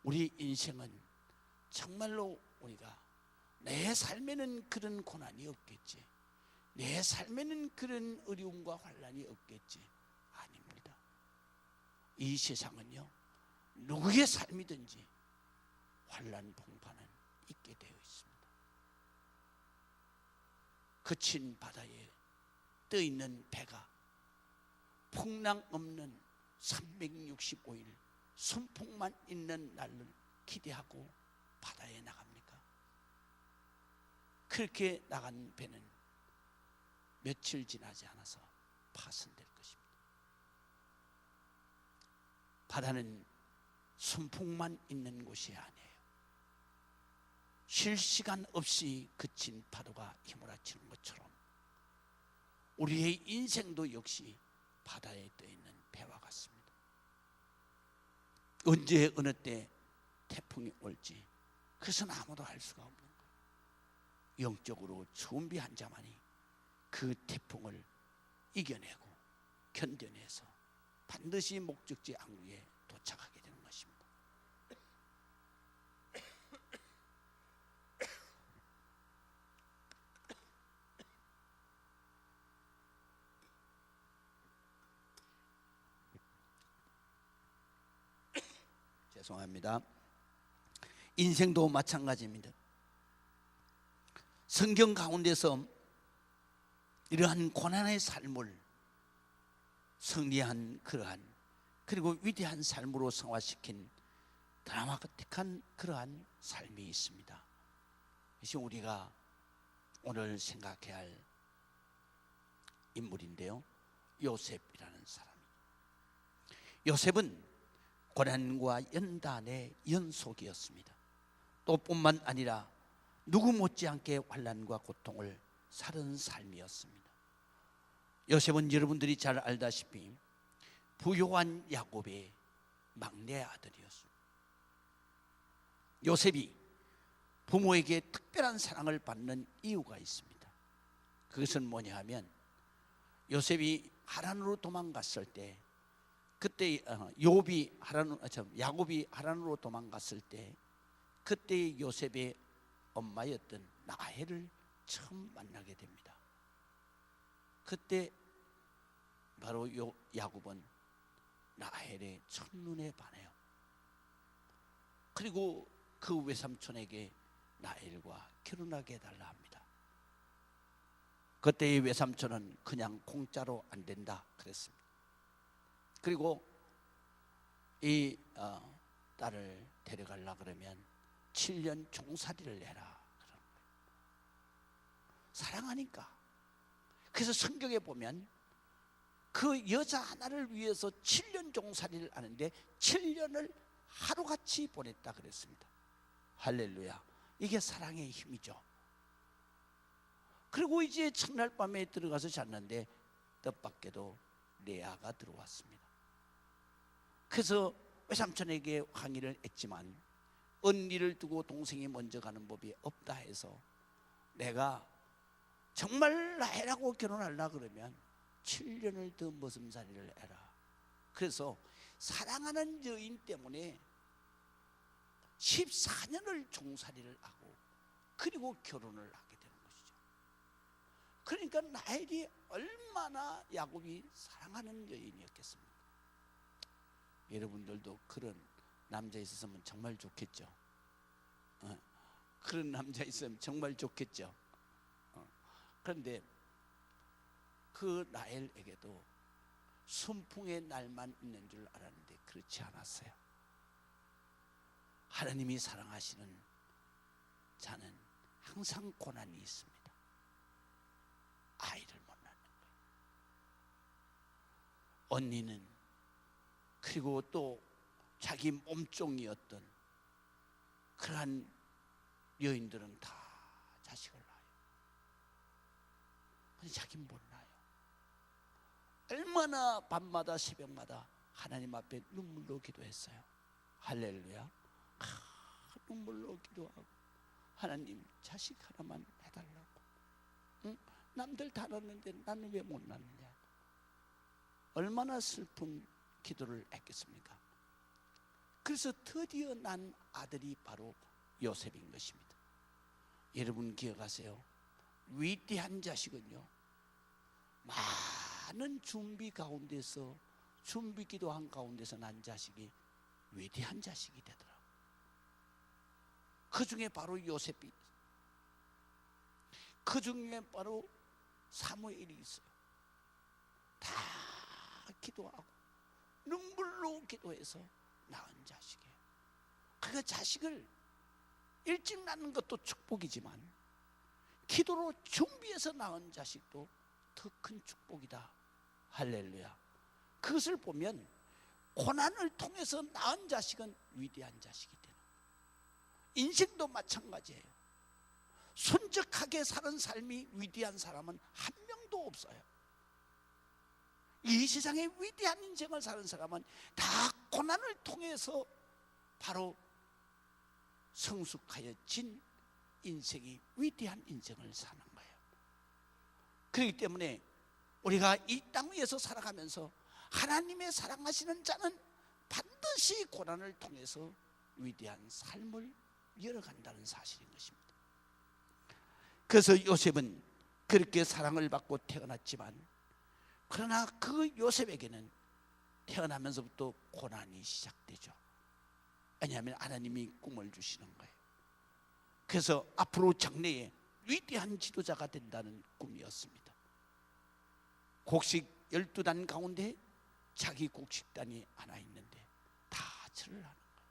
우리 인생은 정말로 우리가 내 삶에는 그런 고난이 없겠지, 내 삶에는 그런 어려움과 환난이 없겠지. 아닙니다. 이 세상은요, 누구의 삶이든지 환난 풍파는 있게 되어 있습니다. 거친 바다에 떠 있는 배가 풍랑 없는 365일 순풍만 있는 날을 기대하고 바다에 나갑니까? 그렇게 나간 배는 며칠 지나지 않아서 파손될 것입니다. 바다는 순풍만 있는 곳이 아니에요. 쉴 시간 없이 그친 파도가 휘몰아치는 것처럼 우리의 인생도 역시 바다에 떠 있는 배와 같습니다. 언제 어느 때 태풍이 올지 그것은 아무도 알 수가 없는 거예요. 영적으로 준비한 자만이 그 태풍을 이겨내고 견뎌내서 반드시 목적지 항구에 도착하게 되는 것입니다. 죄송합니다. 인생도 마찬가지입니다. 성경 가운데서 이러한 고난의 삶을 승리한 그러한 그리고 위대한 삶으로 성화시킨 드라마틱한 그러한 삶이 있습니다. 이것이 우리가 오늘 생각해야 할 인물인데요, 요셉이라는 사람입니다. 요셉은 고난과 연단의 연속이었습니다. 또 뿐만 아니라 누구 못지않게 환난과 고통을 살은 삶이었습니다. 요셉은 여러분들이 잘 알다시피 부요한 야곱의 막내 아들이었습니다. 요셉이 부모에게 특별한 사랑을 받는 이유가 있습니다. 그것은 뭐냐 하면 요셉이 하란으로 도망갔을 때, 그때 야곱이 하란으로 도망갔을 때 그때 요셉의 엄마였던 라헬을 처음 만나게 됩니다. 그때 바로 야곱은 라헬의 첫눈에 반해요. 그리고 그 외삼촌에게 라헬과 결혼하게 해달라 합니다. 그때의 외삼촌은 그냥 공짜로 안 된다 그랬습니다. 그리고 이 딸을 데려가려 그러면 7년 종살이를 해라 그런 거예요. 사랑하니까. 그래서 성경에 보면 그 여자 하나를 위해서 7년 종살이를 하는데 7년을 하루같이 보냈다 그랬습니다. 할렐루야. 이게 사랑의 힘이죠. 그리고 이제 첫날 밤에 들어가서 잤는데 뜻밖에도 레아가 들어왔습니다. 그래서 외삼촌에게 항의를 했지만 언니를 두고 동생이 먼저 가는 법이 없다 해서 내가 정말 라헬하고 결혼하려고 그러면 7년을 더 머슴살이를 해라. 그래서 사랑하는 여인 때문에 14년을 종살이를 하고 그리고 결혼을 하게 되는 것이죠. 그러니까 라헬이 얼마나 야곱이 사랑하는 여인이었겠습니까? 여러분들도 그런 남자 있었으면 정말 좋겠죠. 그런 남자 있으면 정말 좋겠죠. 그런데 그 라헬에게도 순풍의 날만 있는 줄 알았는데 그렇지 않았어요. 하나님이 사랑하시는 자는 항상 고난이 있습니다. 아이를 못 낳는 거예요. 언니는 그리고 또 자기 몸종이었던 그러한 여인들은 다 자식을 낳아요. 근데 자기는 못 낳아요. 얼마나 밤마다 새벽마다 하나님 앞에 눈물로 기도했어요. 할렐루야. 눈물로 기도하고 하나님 자식 하나만 해달라고. 응? 남들 다 낳는데 나는 왜 못 낳느냐. 얼마나 슬픈 기도를 했겠습니까? 그래서 드디어 난 아들이 바로 요셉인 것입니다. 여러분 기억하세요. 위대한 자식은요, 많은 준비 가운데서, 준비 기도한 가운데서 난 자식이 위대한 자식이 되더라고요. 그 중에 바로 요셉이, 그 중에 바로 사무엘이 있어요. 다 기도하고 눈물로 기도해서 낳은 자식이에요. 그 자식을 일찍 낳는 것도 축복이지만 기도로 준비해서 낳은 자식도 더 큰 축복이다. 할렐루야. 그것을 보면 고난을 통해서 낳은 자식은 위대한 자식이 되는 거예요. 인생도 마찬가지예요. 순적하게 사는 삶이 위대한 사람은 한 명도 없어요. 이 세상에 위대한 인생을 사는 사람은 다 고난을 통해서 바로 성숙하여진 인생이 위대한 인생을 사는 거예요. 그렇기 때문에 우리가 이 땅 위에서 살아가면서 하나님의 사랑하시는 자는 반드시 고난을 통해서 위대한 삶을 열어간다는 사실인 것입니다. 그래서 요셉은 그렇게 사랑을 받고 태어났지만, 그러나 그 요셉에게는 태어나면서부터 고난이 시작되죠. 왜냐하면 하나님이 꿈을 주시는 거예요. 그래서 앞으로 장래에 위대한 지도자가 된다는 꿈이었습니다. 곡식 12단 가운데 자기 곡식단이 하나 있는데 다 절을 하는 거예요.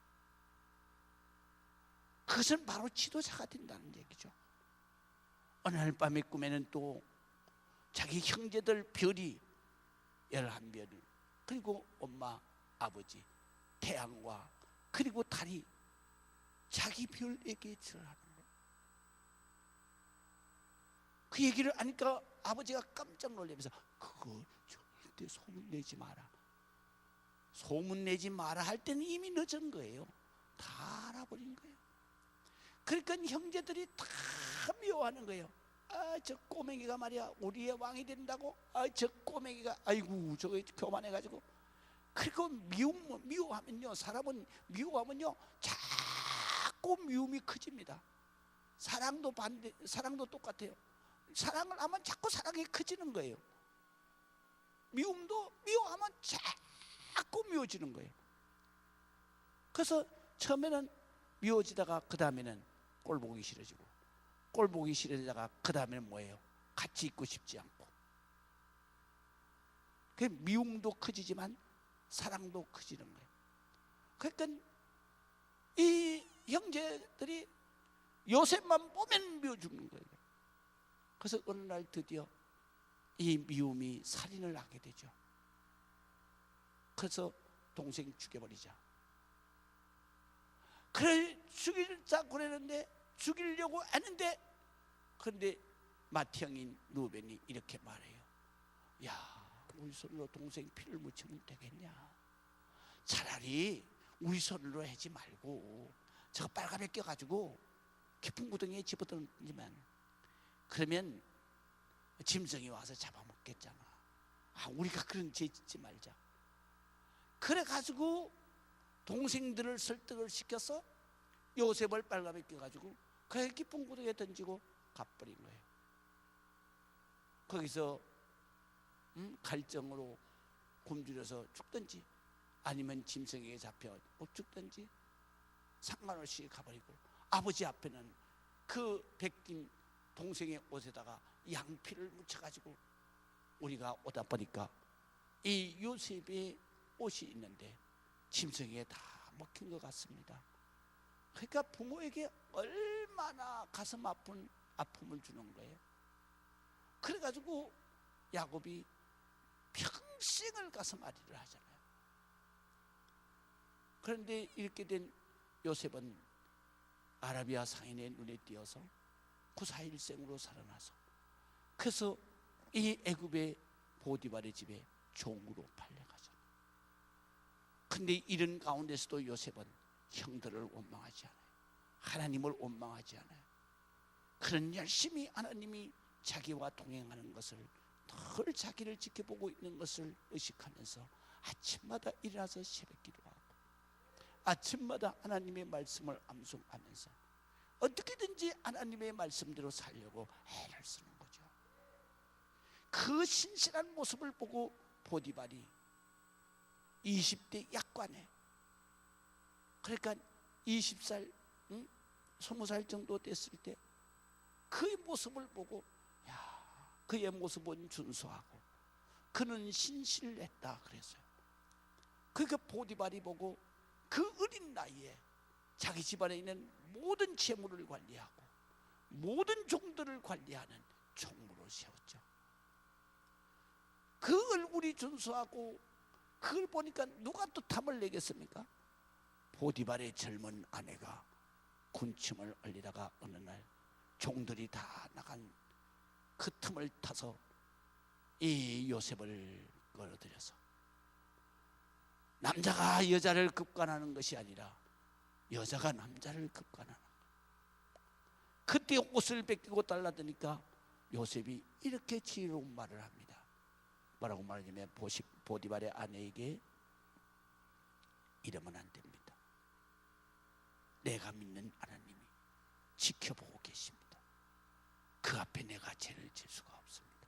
그것은 바로 지도자가 된다는 얘기죠. 어느 날 밤의 꿈에는 또 자기 형제들 별이 11별, 그리고 엄마, 아버지, 태양과 그리고 달이 자기 별에게 절하는 거예요. 그 얘기를 하니까 아버지가 깜짝 놀라면서 그거 절대 소문내지 마라. 소문내지 마라 할 때는 이미 늦은 거예요. 다 알아버린 거예요. 그러니까 형제들이 다 미워하는 거예요. 아, 저 꼬맹이가 말이야 우리의 왕이 된다고. 아, 저 꼬맹이가 아이고 저거 교만해가지고. 그리고 미워하면요, 사람은 미워하면요 자꾸 미움이 커집니다. 사랑도 똑같아요. 사랑을 하면 자꾸 사랑이 커지는 거예요. 미워하면 자꾸 미워지는 거예요. 그래서 처음에는 미워지다가 그 다음에는 꼴 보기 싫어지고, 꼴 보기 싫어지다가 그 다음에는 뭐예요? 같이 있고 싶지 않고. 그 미움도 커지지만 사랑도 커지는 거예요. 그러니까 이 형제들이 요셉만 보면 미워 죽는 거예요. 그래서 어느 날 드디어 이 미움이 살인을 하게 되죠. 그래서 동생 죽여버리자. 그래 죽이자 그랬는데, 죽이려고 했는데, 그런데 맏형인 루벤이 이렇게 말해요. 야, 우리 손으로 동생 피를 묻히면 되겠냐? 차라리 우리 손으로 하지 말고 저거 빨간에 껴가지고 깊은 구덩이에 집어던지면, 그러면 짐승이 와서 잡아먹겠잖아. 아, 우리가 그런 죄 짓지 말자. 그래가지고 동생들을 설득을 시켜서 요셉을 빨간에 껴가지고 그 깊은 구덩이에 던지고 가버린 거예요. 거기서 갈정으로 굶주려서 죽든지 아니면 짐승에게 잡혀 죽든지 상관없이 가버리고, 아버지 앞에는 그 벗긴 동생의 옷에다가 양피를 묻혀가지고, 우리가 오다 보니까 이 요셉의 옷이 있는데 짐승에게 다 먹힌 것 같습니다. 그러니까 부모에게 얼마나 가슴 아픈 아픔을 주는 거예요. 그래가지고 야곱이 평생을 가슴 앓이를 하잖아요. 그런데 이렇게 된 요셉은 아라비아 상인의 눈에 띄어서 구사일생으로 살아나서, 그래서 이 애굽의 보디발의 집에 종으로 팔려가잖아요. 근데 이런 가운데서도 요셉은 형들을 원망하지 않아요. 하나님을 원망하지 않아요. 그런 열심히 하나님이 자기와 동행하는 것을, 늘 자기를 지켜보고 있는 것을 의식하면서 아침마다 일어나서 새벽 기도하고, 아침마다 하나님의 말씀을 암송하면서 어떻게든지 하나님의 말씀대로 살려고 애를 쓰는 거죠. 그 신실한 모습을 보고 보디발이 20대 약관에, 그러니까 20살 20살 정도 됐을 때 그의 모습을 보고, 야, 그의 모습은 준수하고 그는 신실했다 그랬어요. 그러니까 보디발이 보고 그 어린 나이에 자기 집안에 있는 모든 재물을 관리하고 모든 종들을 관리하는 총무로 세웠죠. 그 얼굴이 준수하고 그걸 보니까 누가 또 탐을 내겠습니까? 보디발의 젊은 아내가 군침을 흘리다가 어느 날 종들이 다 나간 그 틈을 타서 이 요셉을 끌어들여서, 남자가 여자를 급간하는 것이 아니라 여자가 남자를 급간하는 거예요. 그때 옷을 벗기고 달라드니까 요셉이 이렇게 지혜로운 말을 합니다. 뭐라고 말하냐면 보디발의 아내에게 이러면 안 됩니다. 내가 믿는 하나님이 지켜보고 계십니다. 그 앞에 내가 죄를 질 수가 없습니다.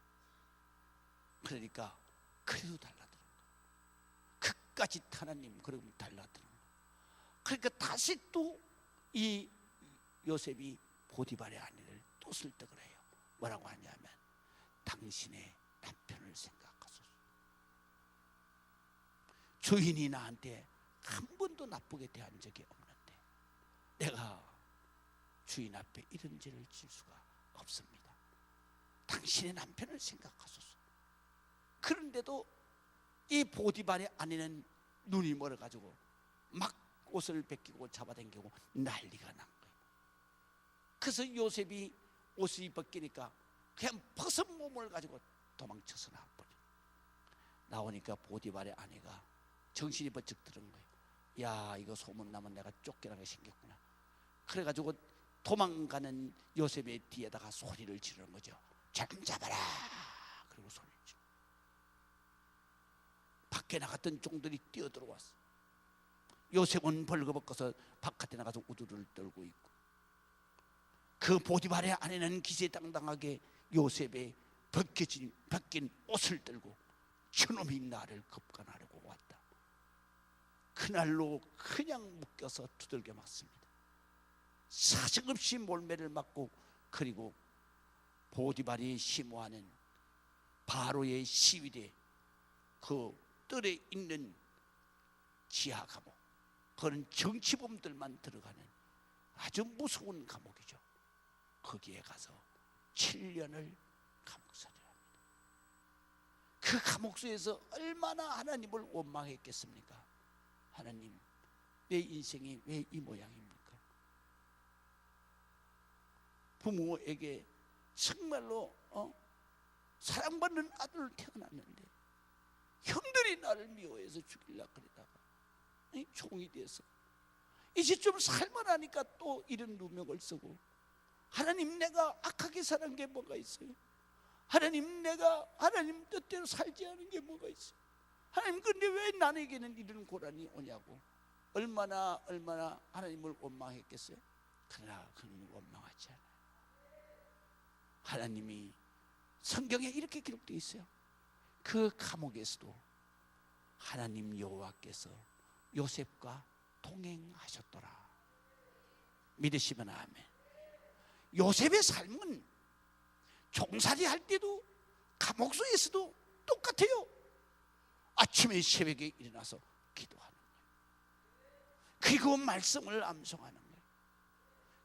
그러니까 그래도 달라드는 거예요. 그까지 하나님 그러면 달라드는 거예요. 그러니까 다시 또 이 요셉이 보디발의 아내를 또 설득을 해요. 뭐라고 하냐면, 당신의 남편을 생각하소서. 주인이 나한테 한 번도 나쁘게 대한 적이 없는데 내가 주인 앞에 이런 죄를 질 수가 없습니다. 당신의 남편을 생각하소서. 그런데도 이 보디발의 아내는 눈이 멀어가지고 막 옷을 벗기고 잡아당기고 난리가 난 거예요. 그래서 요셉이 옷이 벗기니까 그냥 벗은 몸을 가지고 도망쳐서 나와버려. 나오니까 보디발의 아내가 정신이 번쩍 드는 거예요. 야, 이거 소문나면 내가 쫓겨나게 생겼구나. 그래가지고 도망가는 요셉의 뒤에다가 소리를 지르는 거죠. 잘 잡아라. 그리고 소리를 지르고 밖에 나갔던 종들이 뛰어들어왔어. 요셉은 벌거벗고서 바깥에 나가서 우두를 떨고 있고, 그 보디발의 아내는 기세당당하게 요셉의 벗긴 옷을 들고 저놈이 나를 급간하려고 왔다. 그날로 그냥 묶여서 두들겨 맞습니다. 사정없이 몰매를 맞고, 그리고 보디발이 심호하는 바로의 시위대 그 뜰에 있는 지하 감옥, 그런 정치범들만 들어가는 아주 무서운 감옥이죠. 거기에 가서 7년을 감옥살이를 합니다. 그 감옥소에서 얼마나 하나님을 원망했겠습니까? 하나님, 내 인생이 왜 이 모양입니까? 부모에게 정말로 사랑받는 아들을 태어났는데 형들이 나를 미워해서 죽이려고 그러다가 종이 돼서 이제 좀 살만하니까 또 이런 누명을 쓰고, 하나님, 내가 악하게 사는 게 뭐가 있어요? 하나님, 내가 하나님 뜻대로 살지 않은 게 뭐가 있어요? 하나님, 근데 왜 나에게는 이런 고난이 오냐고 얼마나 하나님을 원망했겠어요? 그러나 그는 원망하지 않아요. 하나님이 성경에 이렇게 기록되어 있어요. 그 감옥에서도 하나님 여호와께서 요셉과 동행하셨더라. 믿으시면 아멘. 요셉의 삶은 종살이 할 때도 감옥소에서도 똑같아요. 아침에 새벽에 일어나서 기도하는 거예요. 그리고 말씀을 암송하는 거예요.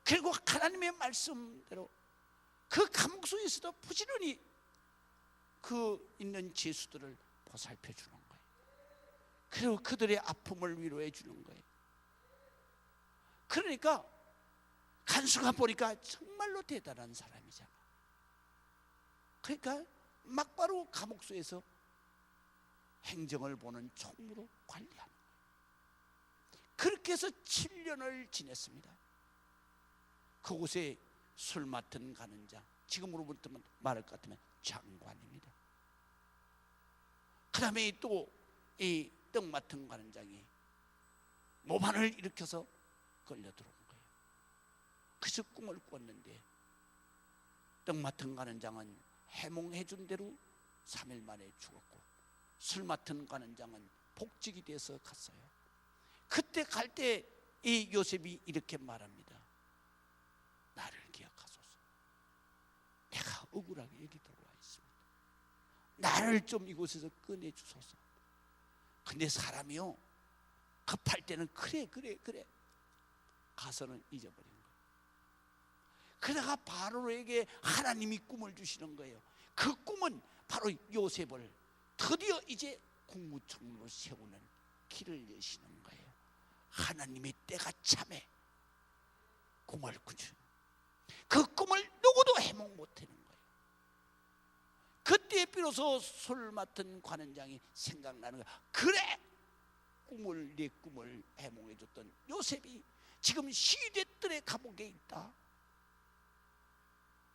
그리고 하나님의 말씀대로 그 감옥소에서도 부지런히 그 있는 죄수들을 보살펴 주는 거예요. 그리고 그들의 아픔을 위로해 주는 거예요. 그러니까 간수가 보니까 정말로 대단한 사람이잖아. 그러니까 막바로 감옥소에서 행정을 보는 총무로 관리하는 거예요. 그렇게 해서 7년을 지냈습니다. 그곳에 술 맡은 가는장, 지금으로부터 말할 것 같으면 장관입니다. 그 다음에 또 이 떡 맡은 가는장이 모반을 일으켜서 걸려 들어온 거예요. 그래서 꿈을 꿨는데 떡 맡은 간원장은 해몽해 준 대로 3일 만에 죽었고, 술 맡은 간원장은 복직이 돼서 갔어요. 그때 갈 때 이 요셉이 이렇게 말합니다. 나를 기억하소서. 내가 억울하게 여기 들어와 있습니다. 나를 좀 이곳에서 꺼내주소서. 근데 사람이요, 급할 때는 그래 가서는 잊어버린 거예요. 그러다가 바로에게 하나님이 꿈을 주시는 거예요. 그 꿈은 바로 요셉을 드디어 이제 국무총리로 세우는 길을 여시는 거예요. 하나님의 때가 참에 꿈을 꾸준, 그 꿈을 누구도 해몽 못하는 거예요. 그때 비로소 술 맡은 관원장이 생각나는 거예요. 그래, 내 꿈을 해몽해 줬던 요셉이 지금 시대들의 감옥에 있다.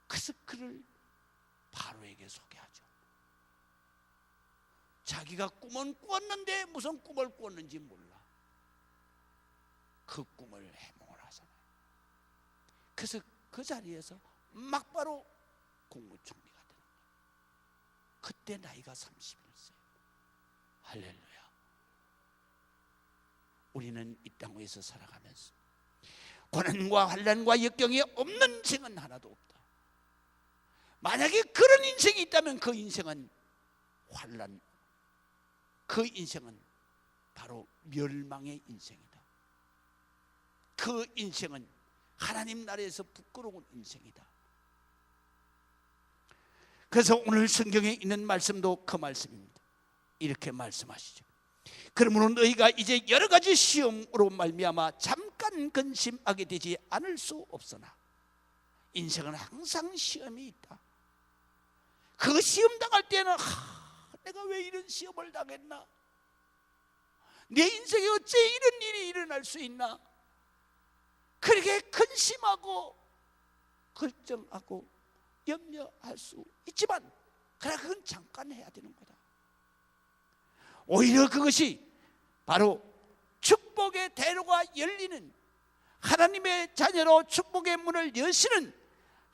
그래서 그를 바로에게 소개하죠. 자기가 꿈은 꾸었는데 무슨 꿈을 꾸었는지 몰라. 그 꿈을 해몽을 하잖아요. 그래서 그 자리에서 막바로 국무총리가 되는 거예요. 그때 나이가 31세. 할렐루야. 우리는 이 땅 위에서 살아가면서 고난과 환난과 역경이 없는 인생은 하나도 없다. 만약에 그런 인생이 있다면 그 인생은 환난, 그 인생은 바로 멸망의 인생이다. 그 인생은 하나님 나라에서 부끄러운 인생이다. 그래서 오늘 성경에 있는 말씀도 그 말씀입니다. 이렇게 말씀하시죠. 그러므로 너희가 이제 여러 가지 시험으로 말미암아 잠깐 근심하게 되지 않을 수 없으나, 인생은 항상 시험이 있다. 그 시험 당할 때는 내가 왜 이런 시험을 당했나? 내 인생에 어째 이런 일이 일어날 수 있나? 그렇게 근심하고 걱정하고 염려할 수 있지만, 그러나 그건 잠깐 해야 되는 거다. 오히려 그것이 바로 축복의 대로가 열리는, 하나님의 자녀로 축복의 문을 여시는,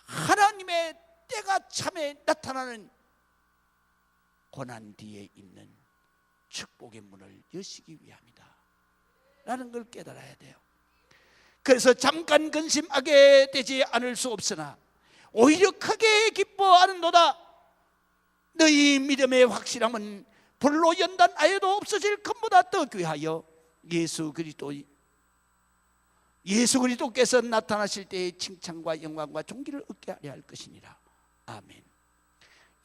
하나님의 때가 참에 나타나는 고난 뒤에 있는 축복의 문을 여시기 위함이다 라는 걸 깨달아야 돼요. 그래서 잠깐 근심하게 되지 않을 수 없으나 오히려 크게 기뻐하는도다. 너희 믿음의 확실함은 불로 연단하여도 없어질 금보다 더 귀하여 예수 그리스도께서 나타나실 때의 칭찬과 영광과 존귀를 얻게 하려 할 것이니라. 아멘.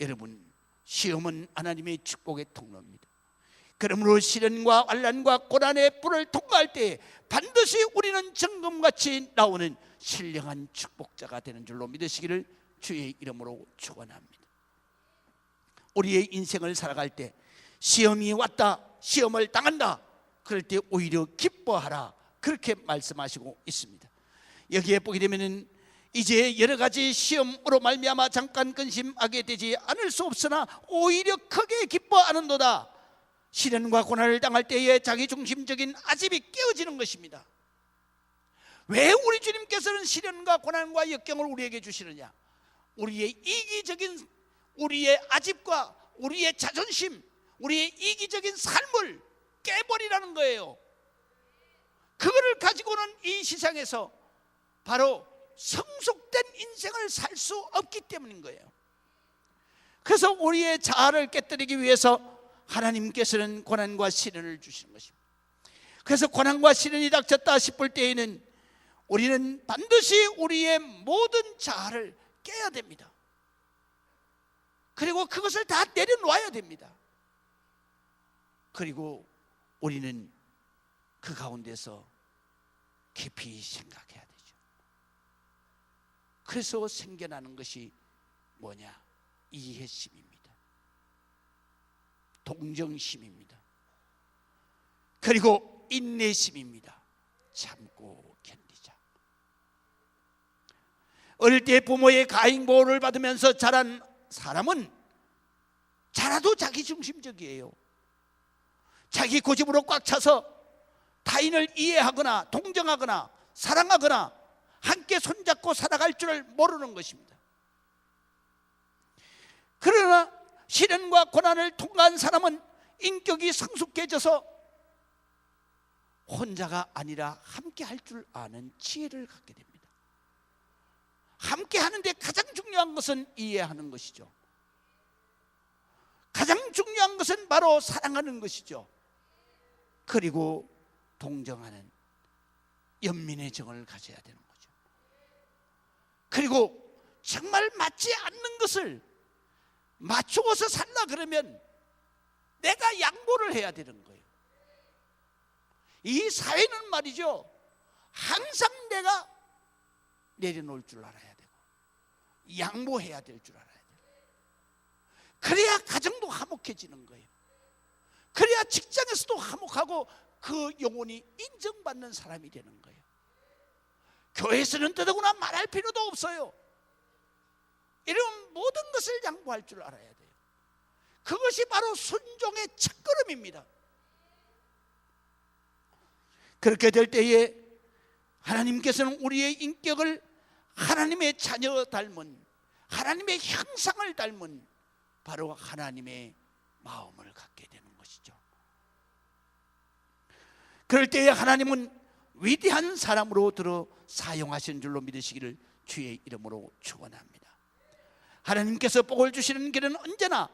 여러분, 시험은 하나님의 축복의 통로입니다. 그러므로 시련과 환난과 고난의 불을 통과할 때 반드시 우리는 정금같이 나오는 신령한 축복자가 되는 줄로 믿으시기를 주의 이름으로 축원합니다. 우리의 인생을 살아갈 때 시험이 왔다, 시험을 당한다, 그럴 때 오히려 기뻐하라, 그렇게 말씀하시고 있습니다. 여기에 보게 되면은 이제 여러 가지 시험으로 말미암아 잠깐 근심하게 되지 않을 수 없으나 오히려 크게 기뻐하는도다. 시련과 고난을 당할 때에 자기중심적인 아집이 깨어지는 것입니다. 왜 우리 주님께서는 시련과 고난과 역경을 우리에게 주시느냐? 우리의 이기적인, 우리의 아집과 우리의 자존심, 우리의 이기적인 삶을 깨버리라는 거예요. 그거를 가지고는 이 세상에서 바로 성숙된 인생을 살 수 없기 때문인 거예요. 그래서 우리의 자아를 깨뜨리기 위해서 하나님께서는 고난과 시련을 주시는 것입니다. 그래서 고난과 시련이 닥쳤다 싶을 때에는 우리는 반드시 우리의 모든 자아를 깨야 됩니다. 그리고 그것을 다 내려놓아야 됩니다. 그리고 우리는 그 가운데서 깊이 생각해야 되죠. 그래서 생겨나는 것이 뭐냐? 이해심입니다. 동정심입니다. 그리고 인내심입니다. 참고 견디자. 어릴 때 부모의 가행보호를 받으면서 자란 사람은 자라도 자기중심적이에요. 자기 고집으로 꽉 차서 타인을 이해하거나 동정하거나 사랑하거나 함께 손잡고 살아갈 줄을 모르는 것입니다. 그러나 시련과 고난을 통과한 사람은 인격이 성숙해져서 혼자가 아니라 함께 할 줄 아는 지혜를 갖게 됩니다. 함께 하는데 가장 중요한 것은 이해하는 것이죠. 가장 중요한 것은 바로 사랑하는 것이죠. 그리고 동정하는 연민의 정을 가져야 되는 거죠. 그리고 정말 맞지 않는 것을 맞추어서 살라 그러면 내가 양보를 해야 되는 거예요. 이 사회는 말이죠, 항상 내가 내려놓을 줄 알아야 되고 양보해야 될 줄 알아야 돼요. 그래야 가정도 화목해지는 거예요. 그래야 직장에서도 화목하고 그 영혼이 인정받는 사람이 되는 거예요. 교회에서는 더더구나 말할 필요도 없어요. 이런 모든 것을 양보할 줄 알아야 돼요. 그것이 바로 순종의 첫걸음입니다. 그렇게 될 때에 하나님께서는 우리의 인격을 하나님의 자녀 닮은, 하나님의 형상을 닮은 바로 하나님의 마음을 갖게 되는 것이죠. 그럴 때에 하나님은 위대한 사람으로 들어 사용하신 줄로 믿으시기를 주의 이름으로 축원합니다. 하나님께서 복을 주시는 길은 언제나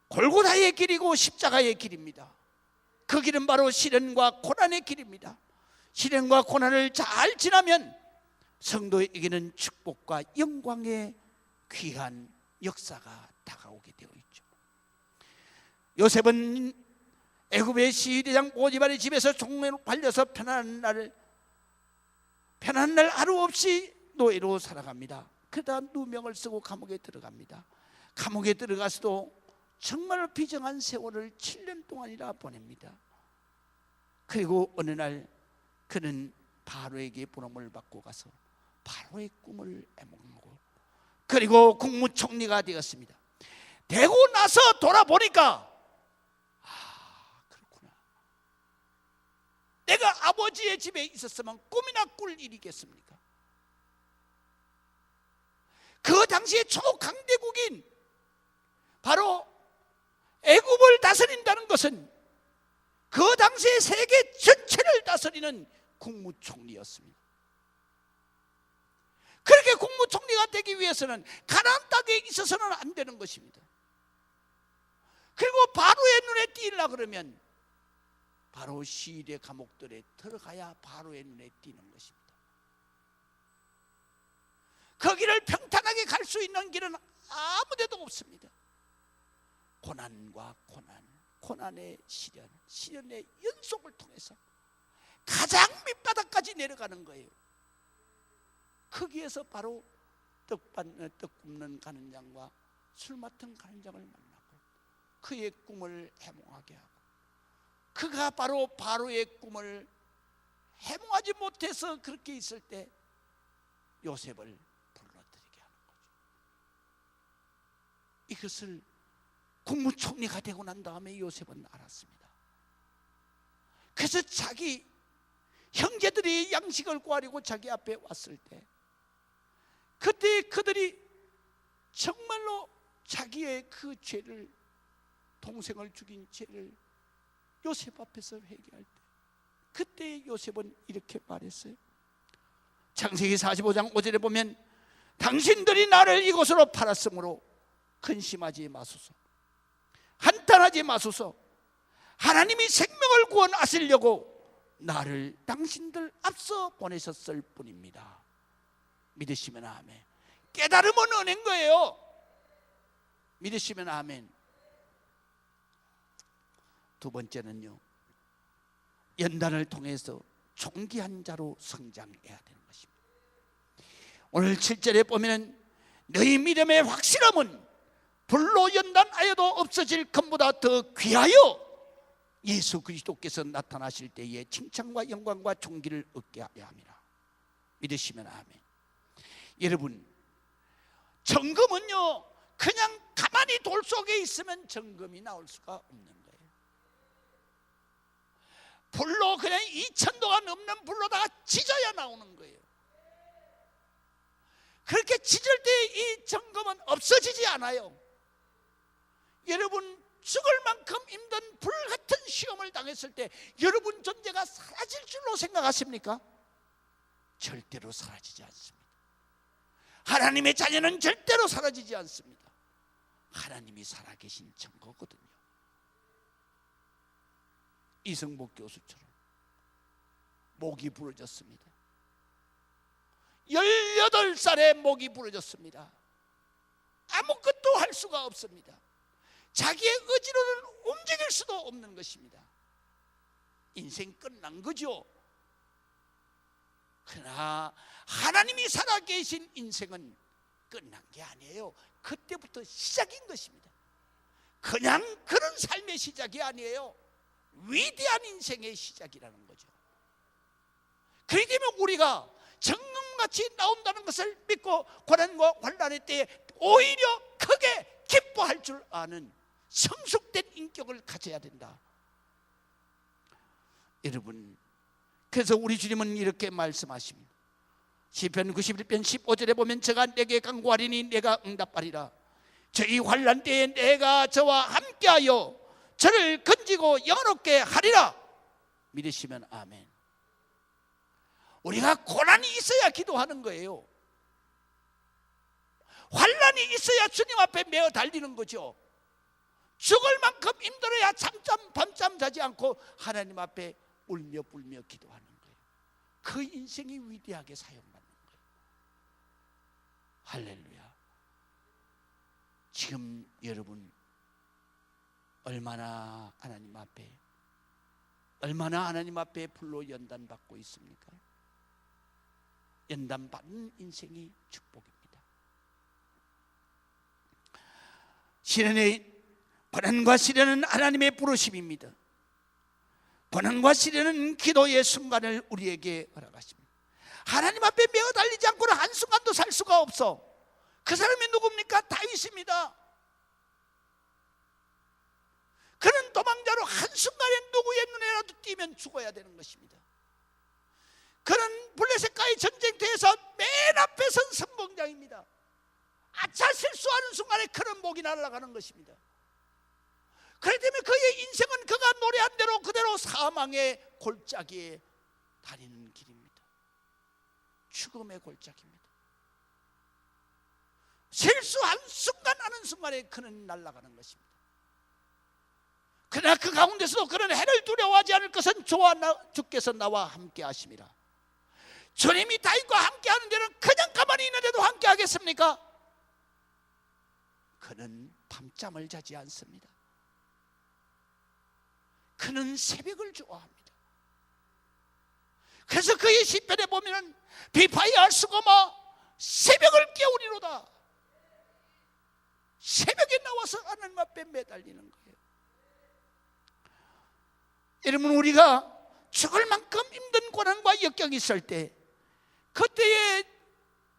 골고다의 길이고 십자가의 길입니다. 그 길은 바로 시련과 고난의 길입니다. 시련과 고난을 잘 지나면 성도에게는 축복과 영광의 귀한 역사가 다가오게 되어 있죠. 요셉은 애굽의 시위대장 보디발의 집에서 종로 팔려서 편안한 날 하루 없이 노예로 살아갑니다. 그러다 누명을 쓰고 감옥에 들어갑니다. 감옥에 들어가서도 정말 비정한 세월을 7년 동안이나 보냅니다. 그리고 어느 날 그는 바로에게 부름을 받고 가서 바로의 꿈을 애몽하고 그리고 국무총리가 되었습니다. 되고 나서 돌아보니까 그렇구나, 내가 아버지의 집에 있었으면 꿈이나 꿀 일이겠습니까? 그 당시에 초강대국인 바로 애굽을 다스린다는 것은 그 당시에 세계 전체를 다스리는 국무총리였습니다. 그렇게 국무총리가 되기 위해서는 가나안 땅에 있어서는 안 되는 것입니다. 그리고 바로의 눈에 띄려고 그러면 바로 시위대 감옥들에 들어가야 바로의 눈에 띄는 것입니다. 그 길을 평탄하게 갈 수 있는 길은 아무 데도 없습니다. 고난과 고난의 시련, 시련의 연속을 통해서 가장 밑바닥까지 내려가는 거예요. 거기에서 바로 떡 굽는 가는 장과 술 맡은 가는 장을 만나고 그의 꿈을 해몽하게 하고, 그가 바로 바로의 꿈을 해몽하지 못해서 그렇게 있을 때 요셉을 불러들이게 하는 거죠. 이것을 국무총리가 되고 난 다음에 요셉은 알았습니다. 그래서 자기 형제들이 양식을 구하려고 자기 앞에 왔을 때 그때 그들이 정말로 자기의 그 죄를, 동생을 죽인 죄를 요셉 앞에서 회개할 때 그때 요셉은 이렇게 말했어요. 창세기 45장 5절에 보면 당신들이 나를 이곳으로 팔았으므로 근심하지 마소서, 한탄하지 마소서. 하나님이 생명을 구원하시려고 나를 당신들 앞서 보내셨을 뿐입니다. 믿으시면 아멘. 깨달음은 은혜인 거예요. 믿으시면 아멘. 두 번째는요, 연단을 통해서 존귀한 자로 성장해야 되는 것입니다. 오늘 7절에 보면 너희 믿음의 확실함은 불로 연단하여도 없어질 것보다 더 귀하여 예수 그리스도께서 나타나실 때에 칭찬과 영광과 존귀를 얻게 하려 함이라. 믿으시면 아멘. 여러분, 정금은요 그냥 가만히 돌 속에 있으면 정금이 나올 수가 없는 거예요. 불로 그냥 2000도가 넘는 불로다가 지져야 나오는 거예요. 그렇게 지질 때 이 점검은 없어지지 않아요. 여러분 죽을 만큼 힘든 불같은 시험을 당했을 때 여러분 존재가 사라질 줄로 생각하십니까? 절대로 사라지지 않습니다. 하나님의 자녀는 절대로 사라지지 않습니다. 하나님이 살아계신 증거거든요. 이승복 교수처럼 목이 부러졌습니다. 18살에 목이 부러졌습니다. 아무것도 할 수가 없습니다. 자기의 의지로는 움직일 수도 없는 것입니다. 인생 끝난 거죠. 그러나 하나님이 살아계신 인생은 끝난 게 아니에요. 그때부터 시작인 것입니다. 그냥 그런 삶의 시작이 아니에요. 위대한 인생의 시작이라는 거죠. 그렇기 때문에 우리가 정금같이 나온다는 것을 믿고 고난과 환난의 때에 오히려 크게 기뻐할 줄 아는 성숙된 인격을 가져야 된다. 여러분, 그래서 우리 주님은 이렇게 말씀하십니다. 시편 91편 15절에 보면 저가 내게 간구하리니 내가 응답하리라. 저희 환난 때에 내가 저와 함께하여 저를 건지고 영원롭게 하리라. 믿으시면 아멘. 우리가 고난이 있어야 기도하는 거예요. 환난이 있어야 주님 앞에 메어 달리는 거죠. 죽을 만큼 힘들어야 잠잠 밤잠 자지 않고 하나님 앞에 울며 불며 기도하는 거예요. 그 인생이 위대하게 사용받는 거예요. 할렐루야. 지금 여러분 얼마나 하나님 앞에 불로 연단받고 있습니까? 연단받는 인생이 축복입니다. 고난과 시련은 하나님의 부르심입니다. 고난과 시련은 기도의 순간을 우리에게 허락하십니다. 하나님 앞에 메어 달리지 않고는 한순간도 살 수가 없어. 그 사람이 누굽니까? 다윗입니다. 그는 도망자로 한순간에 누구의 눈에라도 띄면 죽어야 되는 것입니다. 그는 블레셋과의 전쟁터에서 맨 앞에 선 선봉장입니다. 아차 실수하는 순간에 그는 목이 날아가는 것입니다. 그렇기 때문에 그의 인생은 그가 노래한 대로 그대로 사망의 골짜기에 다니는 길입니다. 죽음의 골짜기입니다. 실수한 순간 하는 순간에 그는 날아가는 것입니다. 그러나 그 가운데서도 그는 해를 두려워하지 않을 것은 주께서 나와 함께 하심이라. 주님이 다윗과 함께 하는 데는 그냥 가만히 있는데도 함께 하겠습니까? 그는 밤잠을 자지 않습니다. 그는 새벽을 좋아합니다. 그래서 그의 시편에 보면은 비파이알 수고마 새벽을 깨우리로다. 새벽에 나와서 하나님 앞에 매달리는 거예요. 여러분, 우리가 죽을 만큼 힘든 고난과 역경이 있을 때 그때에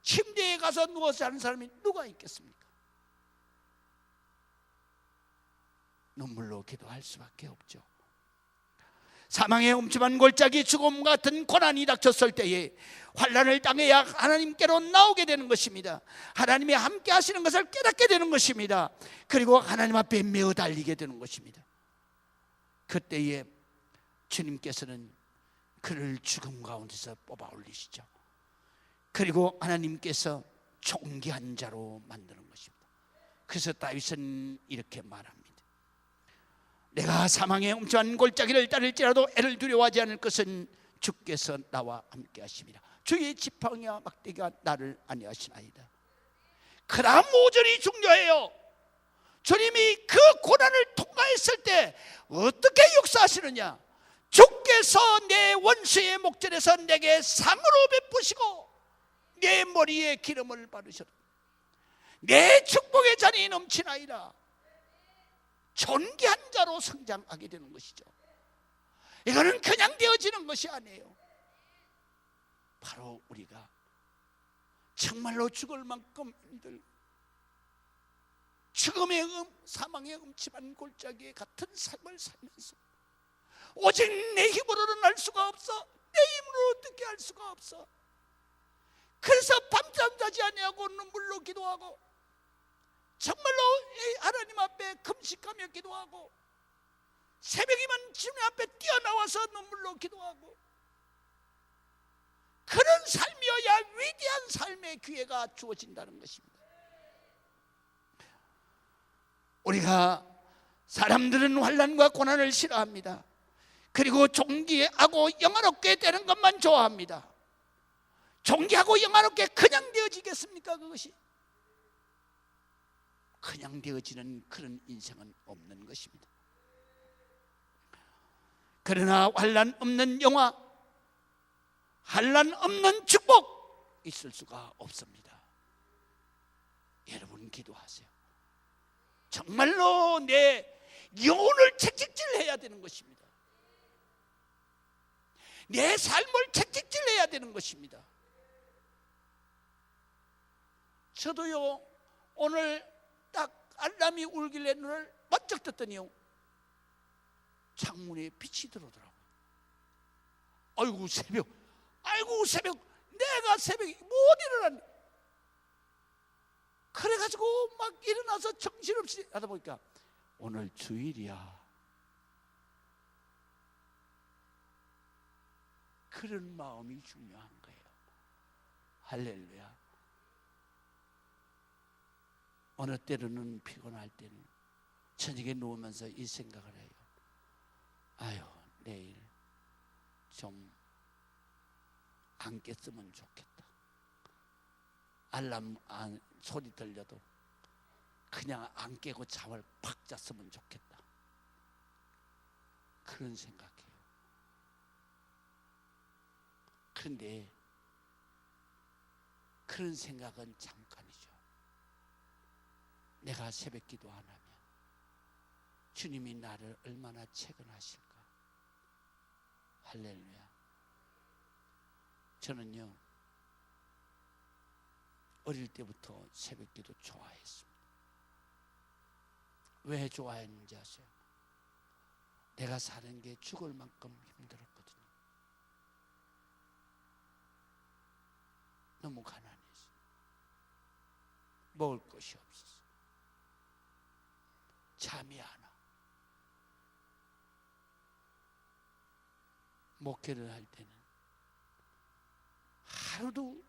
침대에 가서 누워서 자는 사람이 누가 있겠습니까? 눈물로 기도할 수밖에 없죠. 사망의 음침한 골짜기 죽음 같은 고난이 닥쳤을 때에 환난을 당해야 하나님께로 나오게 되는 것입니다. 하나님이 함께 하시는 것을 깨닫게 되는 것입니다. 그리고 하나님 앞에 메어 달리게 되는 것입니다. 그때에 주님께서는 그를 죽음 가운데서 뽑아 올리시죠. 그리고 하나님께서 존귀한 자로 만드는 것입니다. 그래서 다윗은 이렇게 말합니다. 내가 사망의 음침한 골짜기를 따를지라도 애를 두려워하지 않을 것은 주께서 나와 함께 하심이라. 주의 지팡이와 막대기가 나를 안위하시나이다. 그다음 5절이 중요해요. 주님이 그 고난을 통과했을 때 어떻게 역사하시느냐. 주께서 내 원수의 목전에서 내게 상으로 베푸시고 내 머리에 기름을 바르셨다. 내 축복의 잔이 넘치나이다. 존귀한 자로 성장하게 되는 것이죠. 이거는 그냥 되어지는 것이 아니에요. 바로 우리가 정말로 죽을 만큼 힘들고 죽음의 사망의 음침한 골짜기 같은 삶을 살면서 오직 내 힘으로는 할 수가 없어. 내 힘으로 어떻게 할 수가 없어. 그래서 밤잠 자지 아니하고 눈물로 기도하고, 정말로 하나님 앞에 금식하며 기도하고, 새벽이면 주님 앞에 뛰어나와서 눈물로 기도하고, 그런 삶이어야 위대한 삶의 기회가 주어진다는 것입니다. 우리가 사람들은 환난과 고난을 싫어합니다. 그리고 존귀하고 영화롭게 되는 것만 좋아합니다. 존귀하고 영화롭게 그냥 되어지겠습니까? 그것이 그냥 되어지는 그런 인생은 없는 것입니다. 그러나 환난 없는 영화, 환난 없는 축복 있을 수가 없습니다. 여러분 기도하세요. 정말로 내 영혼을 채찍질해야 되는 것입니다. 내 삶을 채찍질해야 되는 것입니다. 저도요, 오늘 딱 알람이 울길래 눈을 번쩍 떴더니요, 창문에 빛이 들어오더라고요. 아이고 새벽, 내가 새벽에 못 일어났네. 그래가지고 막 일어나서 정신없이 하다 보니까 오늘 주일이야. 그런 마음이 중요한 거예요. 할렐루야. 어느 때로는 피곤할 때는 저녁에 누우면서 이 생각을 해요. 아유, 내일 좀 안 깼으면 좋겠다. 알람 소리 들려도 그냥 안 깨고 잠을 팍 잤으면 좋겠다. 그런 생각해요. 그런데 그런 생각은 잠깐이죠. 내가 새벽 기도 안 하면 주님이 나를 얼마나 채근하실까. 할렐루야. 저는요, 어릴 때부터 새벽 기도 좋아했습니다. 왜 좋아했는지 아세요? 내가 사는 게 죽을 만큼 힘들었거든요. 너무 가난했어요. 먹을 것이 없었어요. 잠이 안 와. 목회를 할 때는 하루도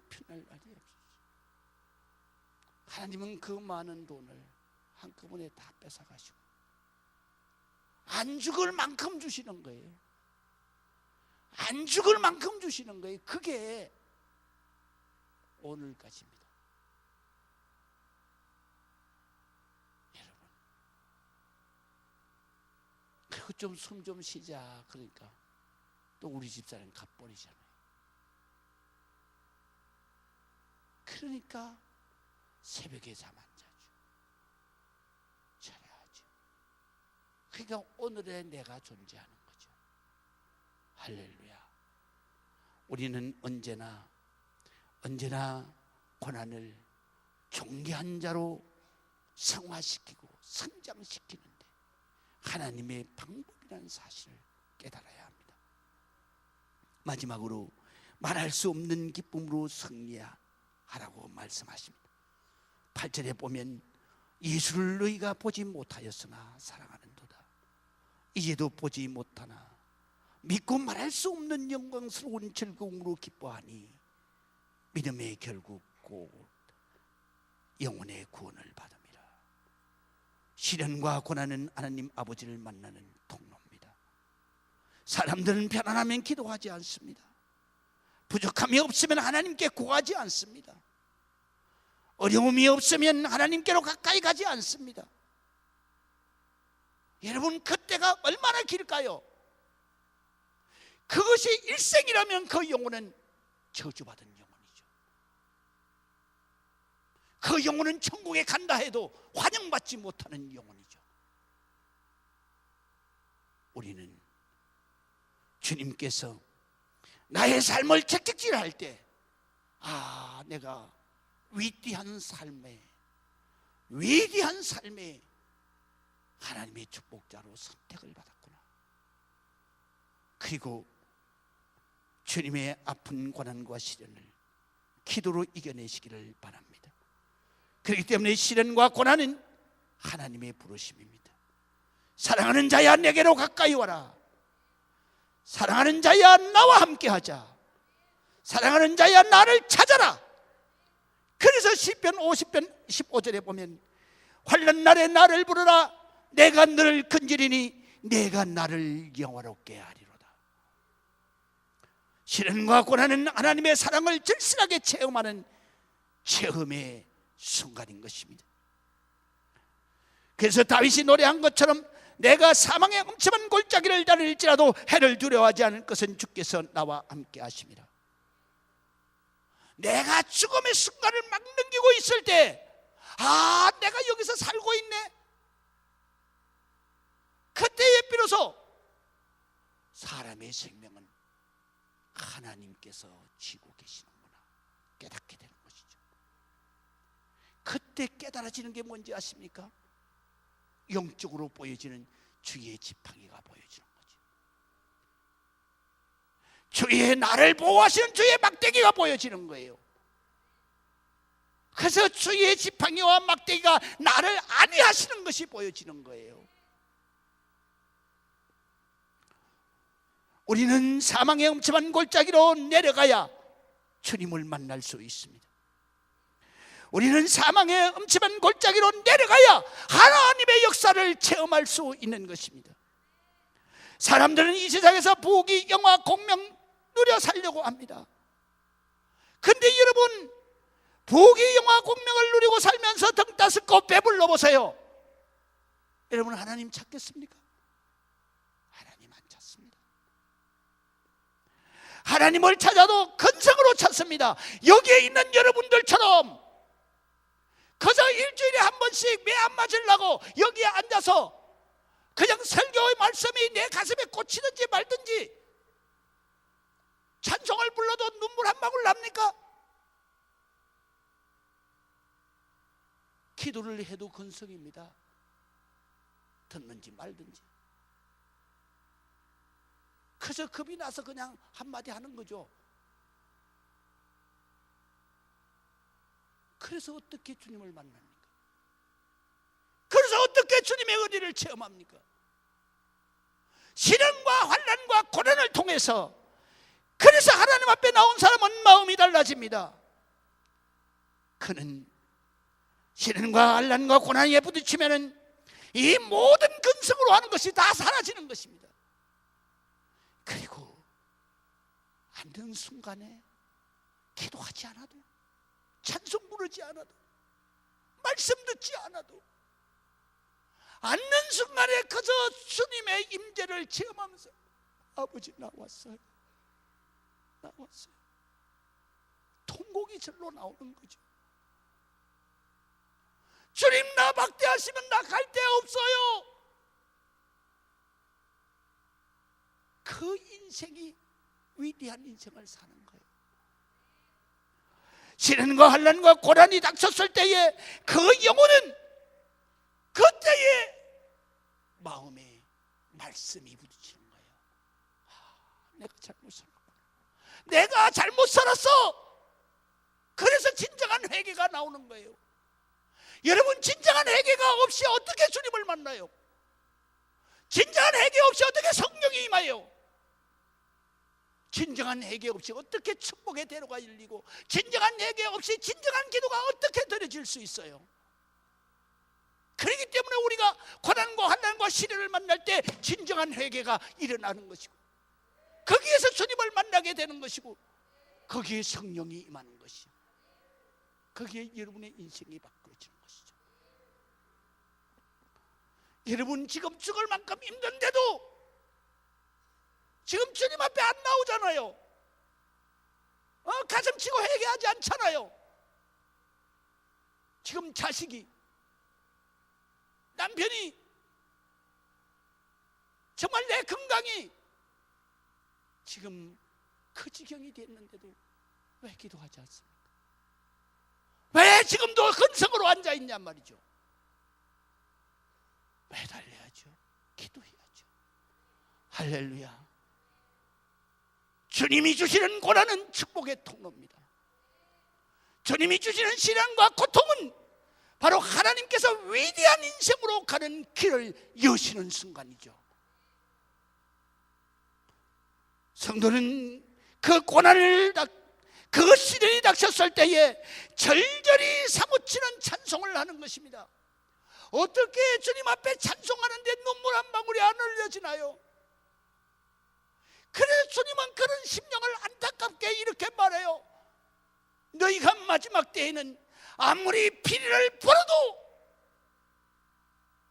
편할 날이 없었어요. 하나님은 그 많은 돈을 한꺼번에 다 뺏어가시고 안 죽을 만큼 주시는 거예요. 안 죽을 만큼 주시는 거예요. 그게 오늘까지입니다. 여러분, 그리고 좀 숨 좀 쉬자 그러니까 또 우리 집사람 갚버리잖아요. 그러니까 새벽에 잠 안 자죠. 잘해야죠. 그러니까 오늘의 내가 존재하는 거죠. 할렐루야. 우리는 언제나 고난을 존귀한 자로 성화시키고 성장시키는데 하나님의 방법이라는 사실을 깨달아야 합니다. 마지막으로 말할 수 없는 기쁨으로 승리하라고 말씀하십니다. 8절에 보면 예수를 너희가 보지 못하였으나 사랑하는도다. 이제도 보지 못하나 믿고 말할 수 없는 영광스러운 즐거움으로 기뻐하니 믿음의 결국 곧 영혼의 구원을 받음이라. 시련과 고난은 하나님 아버지를 만나는 통로입니다. 사람들은 편안하면 기도하지 않습니다. 부족함이 없으면 하나님께 구하지 않습니다. 어려움이 없으면 하나님께로 가까이 가지 않습니다. 여러분, 그때가 얼마나 길까요? 그것이 일생이라면 그 영혼은 저주받은 영혼이죠. 그 영혼은 천국에 간다 해도 환영받지 못하는 영혼이죠. 우리는 주님께서 나의 삶을 채찍질할 때, 내가 위대한 삶에 하나님의 축복자로 선택을 받았구나. 그리고 주님의 아픈 고난과 시련을 기도로 이겨내시기를 바랍니다. 그렇기 때문에 시련과 고난은 하나님의 부르심입니다. 사랑하는 자야 내게로 가까이 와라. 사랑하는 자야 나와 함께하자. 사랑하는 자야 나를 찾아라. 그래서 시편 50편 15절에 보면 환난 날에 나를 부르라. 내가 너를 건지리니 내가 나를 영화롭게 하리로다. 시련과 고난은 하나님의 사랑을 절실하게 체험하는 체험의 순간인 것입니다. 그래서 다윗이 노래한 것처럼 내가 사망의 음침한 골짜기를 다닐지라도 해를 두려워하지 않을 것은 주께서 나와 함께 하심이라. 내가 죽음의 순간을 막 넘기고 있을 때, 아, 내가 여기서 살고 있네. 그때에 비로소 사람의 생명은 하나님께서 쥐고 계시는구나 깨닫게 되는 것이죠. 그때 깨달아지는 게 뭔지 아십니까? 영적으로 보여지는 주의 지팡이가 보여지는 거죠. 주의 나를 보호하시는 주의 막대기가 보여지는 거예요. 그래서 주의 지팡이와 막대기가 나를 안위하시는 것이 보여지는 거예요. 우리는 사망의 음침한 골짜기로 내려가야 주님을 만날 수 있습니다. 우리는 사망의 음침한 골짜기로 내려가야 하나님의 역사를 체험할 수 있는 것입니다. 사람들은 이 세상에서 부귀, 영화, 공명 누려 살려고 합니다. 그런데 여러분, 부귀, 영화, 공명을 누리고 살면서 등 따스고 배불러 보세요. 여러분 하나님 찾겠습니까? 하나님 안 찾습니다. 하나님을 찾아도 근성으로 찾습니다. 여기에 있는 여러분들처럼 그저 일주일에 한 번씩 매 안 맞으려고 여기에 앉아서 그냥 설교의 말씀이 내 가슴에 꽂히든지 말든지 찬송을 불러도 눈물 한 방울 납니까? 기도를 해도 근성입니다. 듣는지 말든지. 그래서 겁이 나서 그냥 한마디 하는 거죠. 그래서 어떻게 주님을 만납니까? 그래서 어떻게 주님의 은혜를 체험합니까? 시련과 환난과 고난을 통해서, 그래서 하나님 앞에 나온 사람은 마음이 달라집니다. 그는 시련과 환난과 고난에 부딪히면은 이 모든 근성으로 하는 것이 다 사라지는 것입니다. 그리고 앉는 순간에 기도하지 않아도, 찬송 부르지 않아도, 말씀 듣지 않아도 앉는 순간에 그저 주님의 임재를 체험하면서 아버지 나왔어요, 나왔어요. 통곡이 절로 나오는 거죠. 주님 나 막대하시면 나 갈 데 없어요. 그 인생이 위대한 인생을 사는 거예요. 시련과 환난과 고난이 닥쳤을 때에 그 영혼은 그때에 마음에 말씀이 부딪히는 거예요. 내가 잘못 살았구나. 내가 잘못 살았어. 그래서 진정한 회개가 나오는 거예요. 여러분, 진정한 회개가 없이 어떻게 주님을 만나요? 진정한 회개 없이 어떻게 성령이 임하요? 진정한 회개 없이 어떻게 축복의 대로가 열리고, 진정한 회개 없이 진정한 기도가 어떻게 드려질 수 있어요? 그렇기 때문에 우리가 고난과 환난과 시련을 만날 때 진정한 회개가 일어나는 것이고, 거기에서 주님을 만나게 되는 것이고, 거기에 성령이 임하는 것이요, 거기에 여러분의 인생이 바뀌어지는 것이죠. 여러분 지금 죽을 만큼 힘든데도 지금 주님 앞에 안 나오잖아요. 가슴 치고 회개하지 않잖아요. 지금 자식이, 남편이, 정말 내 건강이 지금 그 지경이 됐는데도 왜 기도하지 않습니까? 왜 지금도 근성으로 앉아있냔 말이죠. 매달려야죠. 기도해야죠. 할렐루야. 주님이 주시는 고난은 축복의 통로입니다. 주님이 주시는 시련과 고통은 바로 하나님께서 위대한 인생으로 가는 길을 여시는 순간이죠. 성도는 그 고난을 그 시련이 닥쳤을 때에 절절히 사무치는 찬송을 하는 것입니다. 어떻게 주님 앞에 찬송하는데 눈물 한 방울이 안 흘려지나요? 그래서 주님은 그런 심령을 안타깝게 이렇게 말해요. 너희가 마지막 때에는 아무리 피리를 불어도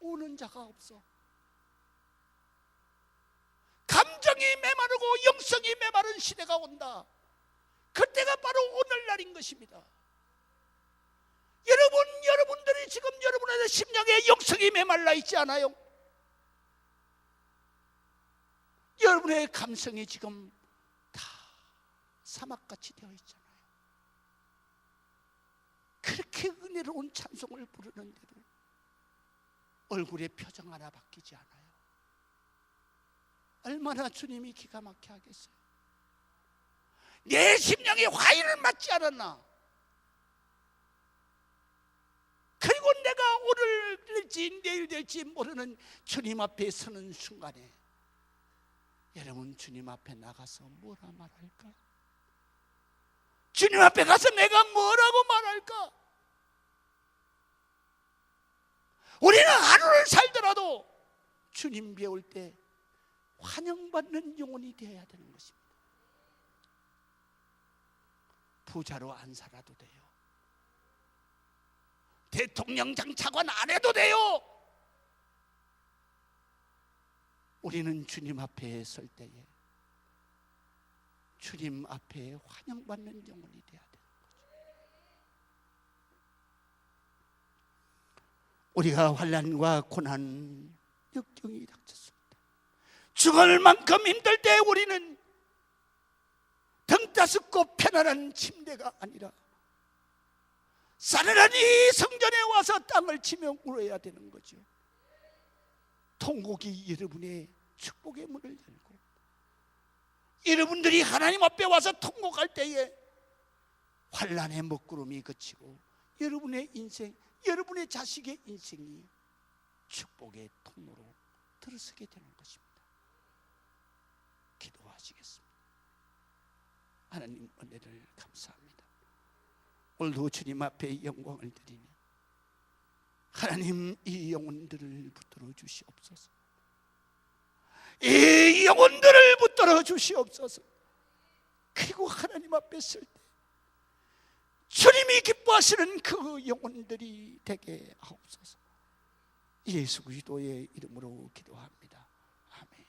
우는 자가 없어. 감정이 메마르고 영성이 메마른 시대가 온다. 그때가 바로 오늘날인 것입니다. 여러분들이 지금 여러분의 심령에 영성이 메말라 있지 않아요? 여러분의 감성이 지금 다 사막같이 되어 있잖아요. 그렇게 은혜로운 찬송을 부르는데도 얼굴의 표정 하나 바뀌지 않아요. 얼마나 주님이 기가 막히게 하겠어요. 내 심령이 화인을 맞지 않았나? 그리고 내가 오늘 될지 내일 될지 모르는 주님 앞에 서는 순간에 여러분 주님 앞에 나가서 뭐라 말할까? 주님 앞에 가서 내가 뭐라고 말할까? 우리는 하루를 살더라도 주님 배울 때 환영받는 영혼이 되어야 되는 것입니다. 부자로 안 살아도 돼요. 대통령 장차관 안 해도 돼요. 우리는 주님 앞에 설 때에 주님 앞에 환영받는 영혼이 되어야 되는 거죠. 우리가 환난과 고난, 역경이 닥쳤습니다. 죽을 만큼 힘들 때 우리는 등 따숩고 편안한 침대가 아니라 싸늘하니 성전에 와서 땅을 치며 울어야 되는 거죠. 통곡이 여러분의 축복의 문을 열고 여러분들이 하나님 앞에 와서 통곡할 때에 환난의 먹구름이 그치고 여러분의 인생, 여러분의 자식의 인생이 축복의 통로로 들어서게 되는 것입니다. 기도하시겠습니다. 하나님 은혜를 감사합니다. 오늘도 주님 앞에 영광을 드리며 하나님 이 영혼들을 붙들어 주시옵소서. 이 영혼들을 붙들어 주시옵소서. 그리고 하나님 앞에 설 때 주님이 기뻐하시는 그 영혼들이 되게 하옵소서. 예수 그리스도의 이름으로 기도합니다. 아멘.